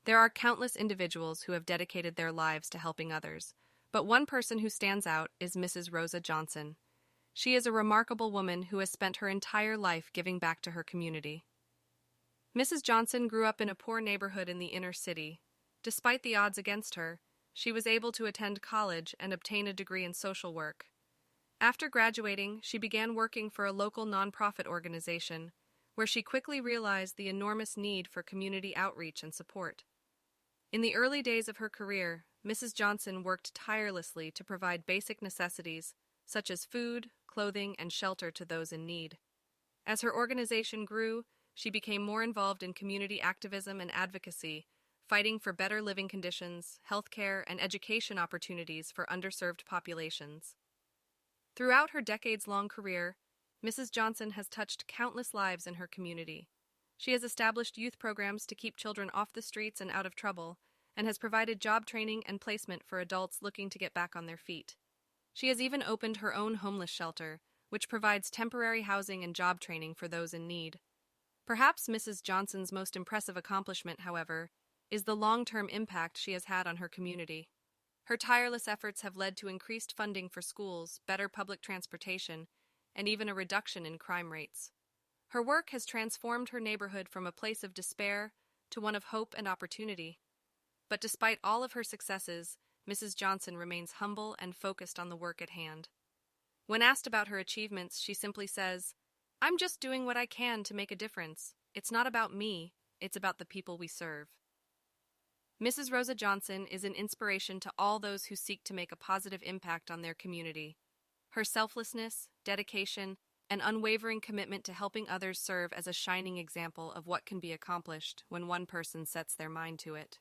There are countless individuals who have dedicated their lives to helping others, but one person who stands out is Mrs. Rosa Johnson. She is a remarkable woman who has spent her entire life giving back to her community. Mrs. Johnson grew up in a poor neighborhood in the inner city. Despite the odds against her, she was able to attend college and obtain a degree in social work. After graduating, she began working for a local nonprofit organization, where she quickly realized the enormous need for community outreach and support. In the early days of her career, Mrs. Johnson worked tirelessly to provide basic necessities, such as food, clothing, and shelter to those in need. As her organization grew, she became more involved in community activism and advocacy, fighting for better living conditions, healthcare, and education opportunities for underserved populations. Throughout her decades-long career, Mrs. Johnson has touched countless lives in her community. She has established youth programs to keep children off the streets and out of trouble, and has provided job training and placement for adults looking to get back on their feet. She has even opened her own homeless shelter, which provides temporary housing and job training for those in need. Perhaps Mrs. Johnson's most impressive accomplishment, however, is the long-term impact she has had on her community. Her tireless efforts have led to increased funding for schools, better public transportation, and even a reduction in crime rates. Her work has transformed her neighborhood from a place of despair to one of hope and opportunity. But despite all of her successes, Mrs. Johnson remains humble and focused on the work at hand. When asked about her achievements, she simply says, "I'm just doing what I can to make a difference. It's not about me, it's about the people we serve." Mrs. Rosa Johnson is an inspiration to all those who seek to make a positive impact on their community. Her selflessness, dedication, and unwavering commitment to helping others serve as a shining example of what can be accomplished when one person sets their mind to it.